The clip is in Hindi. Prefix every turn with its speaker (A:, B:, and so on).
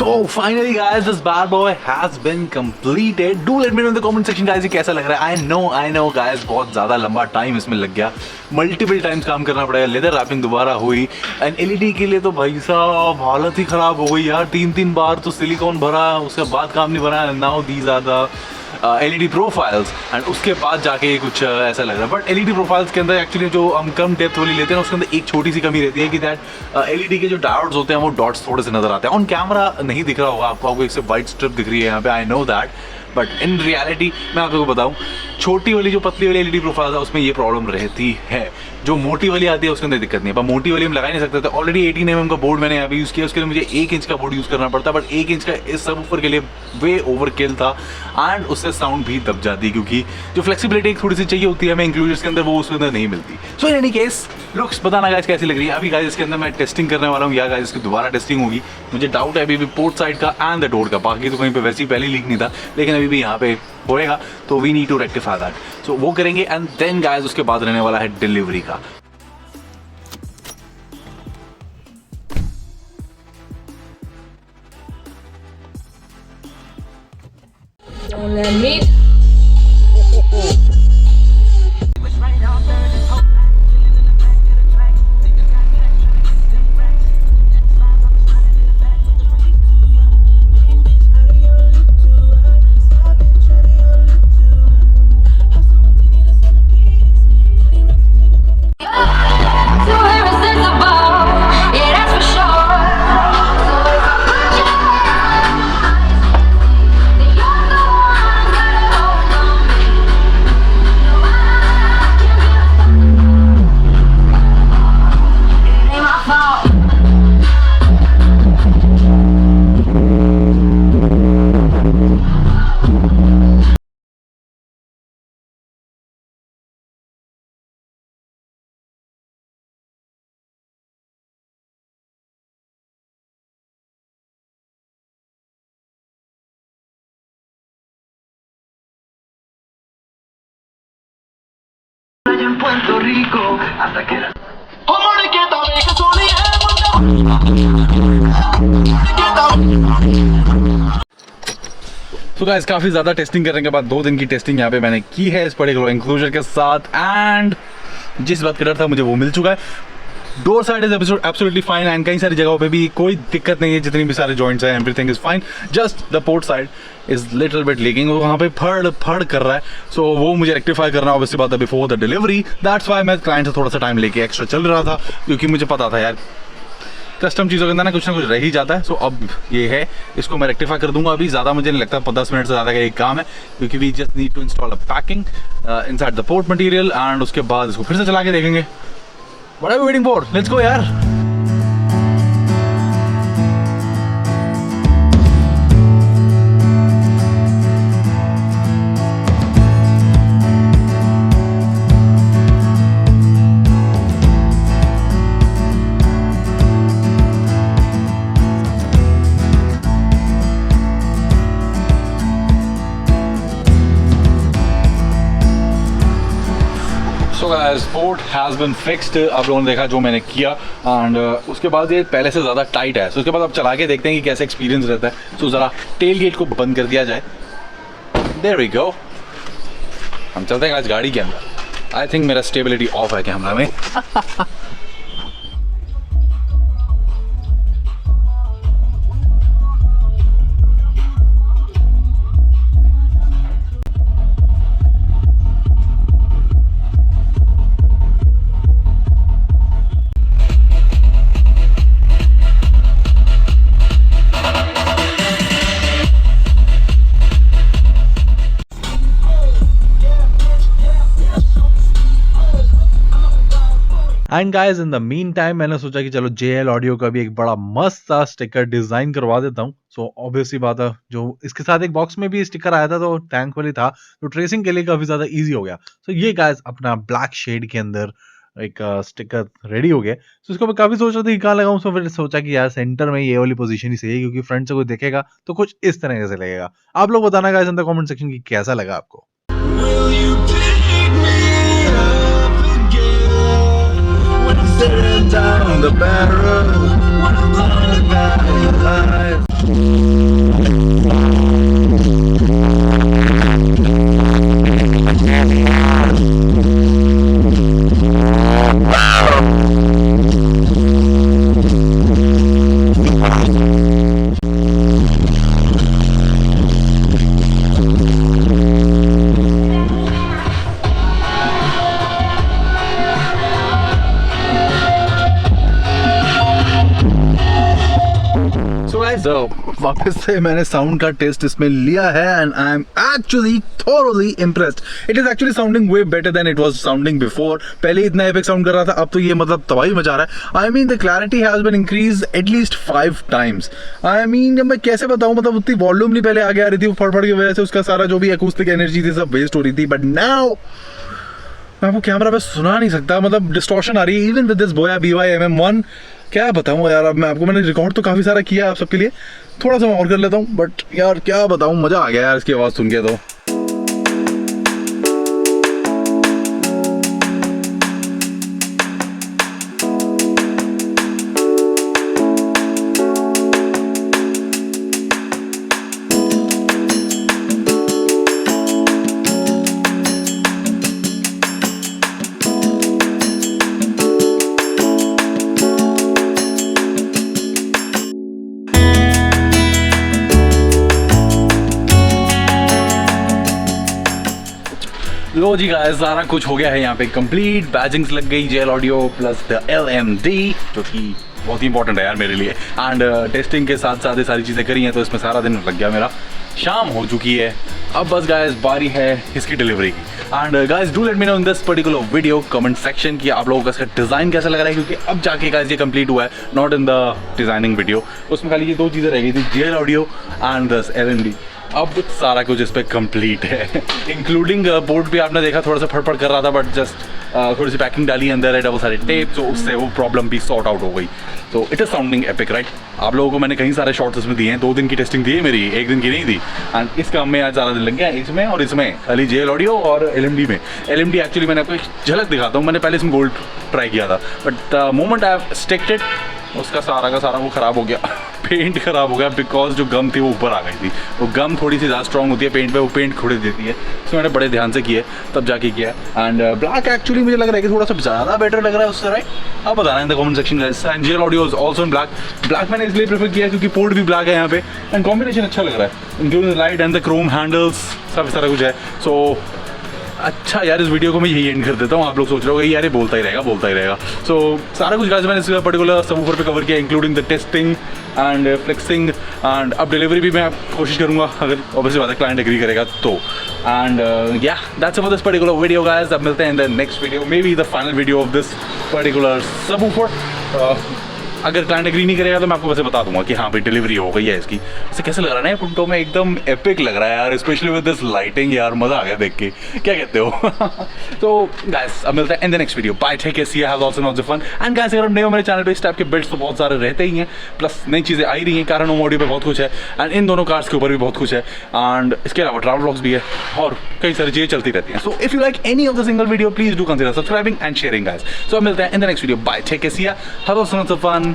A: So finally guys, this bad boy has been completed. Do let me know in the comment section guys ये कैसा लग रहा है. I know guys बहुत ज़्यादा लंबा टाइम इसमें लग गया. मल्टीपल टाइम्स काम करना पड़ेगा. लेदर रैपिंग दोबारा हुई एंड एलईडी के लिए तो भाई साहब हालत ही ख़राब हो गई यार. तीन बार तो सिलिकॉन भरा, उसके बाद काम नहीं भरा. Now these are the LED profiles and उसके बाद जाके कुछ ऐसा लग रहा है. बट LED प्रोफाइल्स के अंदर एक्चुअली जो हम कम डेप्थ वाली लेते हैं उसके अंदर एक छोटी सी कमी रहती है कि दैट LED के जो डायोड्स होते हैं वो डॉट्स थोड़े से नजर आते हैं. ऑन कैमरा नहीं दिख रहा होगा आपको एक से वाइट स्ट्रिप दिख रही है यहाँ पे. I know that, but in reality मैं आपको बताऊँ, छोटी वाली जो पतली वाली LED प्रोफाइल है उसमें ये प्रॉब्लम रहती है. जो मोटी वाली आती है उसके अंदर दिक्कत नहीं है. पर मोटी वाली हम लगा नहीं सकते थे. ऑलरेडी 18mm का बोर्ड मैंने यहाँ पे यूज़ किया, उसके लिए मुझे 1 इंच का बोर्ड यूज़ करना पड़ता. बट 1 इंच का इस सबवूफर के लिए वे ओवरकिल था एंड उससे साउंड भी दब जाती क्योंकि जो फ्लेक्सिबिलिटी थोड़ी सी चाहिए होती है हमें इंक्लूजर्स के अंदर वो उसके अंदर नहीं मिलती. सो इन एनी केस लुक्स बताना गाइस कैसी लग रही है. अभी गाइस इसके अंदर मैं टेस्टिंग करने वाला हूँ या गाइस इसकी दोबारा टेस्टिंग होगी. मुझे डाउट है अभी भी पोर्ट साइड का एंड द डोर का. बाकी तो कहीं पे वैसे ही पहले लीक नहीं था, लेकिन अभी भी यहाँ पे होएगा तो we need to rectify that. So वो करेंगे एंड देन गाइस उसके बाद रहने वाला है डिलीवरी का.
B: Don't let me.
C: En Puerto Rico hasta que la
A: so guys काफ़ी ज़्यादा टेस्टिंग करने के बाद 2 दिन की टेस्टिंग यहाँ पे मैंने की है इस पर्टिकुलर इंक्लूजर के साथ एंड जिस बात कर रहा था मुझे वो मिल चुका है. Door side is absolutely fine and कई सारी जगहों पे भी कोई दिक्कत नहीं है. जितनी भी सारे जॉइंट्स हैं everything is fine. Just the port side is little bit leaking. वहाँ पे फड़ कर रहा है. सो वो मुझे रेक्टिफाई करना ऑब्वियसली बात है before the delivery. That's why मैं क्लाइंट से थोड़ा सा टाइम लेके एक्स्ट्रा चल रहा था क्योंकि मुझे पता था यार कस्टम चीज़ों के अंदर ना कुछ रह ही जाता है. सो अब ये है, इसको मैं रेक्टिफाई कर दूंगा. अभी ज़्यादा मुझे नहीं लगता 10 मिनट से ज़्यादा का एक काम है क्योंकि we just need to install a packing inside the port material and उसके बाद इसको फिर से चला के देखेंगे. What are we waiting for? Let's go यार. So guys, port has been fixed. आप लोगों ने देखा जो मैंने किया एंड उसके बाद ये पहले से ज़्यादा टाइट है. सो उसके बाद आप चला के देखते हैं कि कैसा एक्सपीरियंस रहता है. सो ज़रा टेल गेट को बंद कर दिया जाए. There we go. हम चलते हैं आज गाड़ी के अंदर. आई थिंक मेरा स्टेबिलिटी ऑफ है कैमरा में. And guys in the mean time मैंने सोचा कि चलो JL ऑडियो का भी एक बड़ा मस्त सा स्टिकर डिजाइन करवा देता हूँ. सो ऑब्वियसली बात है, जो इसके साथ एक बॉक्स में भी स्टिकर आया था तो टैंक वाली था, तो ट्रेसिंग के लिए काफी ज्यादा इजी हो गया. सो ये गाइज अपना ब्लैक शेड के अंदर एक स्टिकर रेडी हो गया. तो इसको मैं काफी सोच रहा था कि कहाँ लगाऊं. सो फिर सोचा कि यार सेंटर में ये वाली पोजीशन ही सही है क्योंकि फ्रंट से कोई देखेगा तो कुछ इस तरह से लगेगा. आप लोग बताना guys in the comment section की कैसा लगा आपको.
C: Will you pick me up again when I'm sitting down the bad road when I'm going about my life?
A: So, वापस से मैंने साउंड का टेस्ट इसमें लिया है and I'm actually thoroughly impressed. It is actually sounding way better than it was sounding before. पहले इतना एपिक साउंड कर रहा था, अब तो ये मतलब तबाही मचा रहा है. I mean the clarity has been increased at least 5 times. I mean जब मैं कैसे बताऊँ, मतलब उतनी वॉल्यूम नहीं पहले आगे आ रही थी, वो फड़फड़ की वजह से उसका सारा जो भी acoustic energy थी सब वेस्ट हो रही थी. But now मैं आपको कैमरा पे सुना नहीं सकता, मतलब डिस्टॉर्शन आ रही है इवन विद दिस बोया BY MM1. क्या बताऊँ यार, अब मैं आपको, मैंने रिकॉर्ड तो काफ़ी सारा किया आप सबके लिए, थोड़ा सा मैं और कर लेता हूँ, बट यार क्या बताऊँ, मज़ा आ गया यार इसकी आवाज़ सुन के. तो लो जी गाइस, सारा कुछ हो गया है यहाँ पे कंप्लीट. बैजिंग्स लग गई, JL audio plus the LMD, जो कि बहुत ही इंपॉर्टेंट है यार मेरे लिए. एंड टेस्टिंग के साथ साथ ये सारी चीज़ें करी हैं, तो इसमें सारा दिन लग गया मेरा. शाम हो चुकी है, अब बस गाइस बारी है इसकी डिलीवरी की. And guys do let me know in this particular video comment section कि आप लोगों का इसका डिज़ाइन कैसा लग रहा है, क्योंकि अब जाके गाइस ये कंप्लीट हुआ है, not in the designing video. उसमें खाली ये 2 चीज़ें रह गई थी, जेल ऑडियो एंड दस LMD. अब सारा कुछ इस पर कंप्लीट है, इंक्लूडिंग बोर्ड भी आपने देखा थोड़ा सा फड़फड़ कर रहा था, बट जस्ट थोड़ी सी पैकिंग डाली अंदर है, डबल सारे टेप, तो उससे वो प्रॉब्लम भी सॉर्ट आउट हो गई. तो it is sounding epic right. आप लोगों को मैंने कई सारे शॉर्ट्स इसमें दिए हैं, 2 दिन की टेस्टिंग दी है मेरी, 1 दिन की नहीं दी. एंड इस काम में आज ज़्यादा दिन लग गया, इसमें और इसमें, खाली जेल ऑडियो और LMD में. LMD एक्चुअली मैंने आपको एक झलक दिखाता हूँ, मैंने पहले इसमें गोल्ड ट्राई किया था, but the moment I have sticked it, उसका सारा का सारा वो ख़राब हो गया. पेंट ख़राब हो गया बिकॉज जो गम थी वो ऊपर आ गई थी. वो गम थोड़ी सी ज़्यादा स्ट्रॉन्ग होती है पेंट पे, वो पेंट खुड़े देती है. तो मैंने बड़े ध्यान से किए तब जाके किया. एंड ब्लैक एक्चुअली मुझे लग रहा है कि थोड़ा सा ज़्यादा बेटर लग रहा है उससे, राइट. आप बताना in the comment section guys. And JL audio is also in black. Black मैंने इसलिए प्रेफर किया क्योंकि पोर्ट भी ब्लैक है यहाँ पे, एंड कॉम्बिनेशन अच्छा लग रहा है, including the light and the Chrome handles, सब सारा कुछ है. सो अच्छा यार, इस वीडियो को मैं यही एंड कर देता हूँ. आप लोग सोच रहे हो यार ये बोलता ही रहेगा. सो सारा कुछ गाइस मैंने इस पर्टिकुलर सबवूफर पे कवर किया, including the testing and flexing. And अब डिलीवरी भी मैं कोशिश करूँगा, अगर ऑब्वियसली बात है क्लाइंट एग्री करेगा तो. एंड या that's for this particular video guys. अब मिलते हैं in the next video, may be the final video of this particular subwoofer. अगर क्लाइंट एग्री नहीं करेगा तो मैं आपको वैसे बता दूंगा कि हाँ भाई डिलीवरी हो गई है इसकी. इसे कैसे लग रहा है ना पुंटो में, एकदम एपिक लग रहा है यार, स्पेशली विद दिस लाइटिंग. यार मजा आ गया देख के, क्या कहते हो. तो गाइस अब मिलते हैं in the next video. Bye, take care, see you, have also not the fun. And guys अगर नए हो मेरे चैनल पे, इस टाइप के बिल्ड्स तो बहुत सारे रहते ही हैं, प्लस नई चीज़ें आई रही हैं. कारण ऑडियो पे बहुत कुछ है, एंड इन दोनों कार्स के ऊपर भी बहुत कुछ है, एंड इसके अलावा ट्रैवल व्लॉग्स भी है, और कई सारी चीज़ें चलती रहती हैं. So if you like any of the single video, please do consider subscribing and sharing guys. So अब मिलते हैं in the next video. Bye, take care, see you, have also not the fun.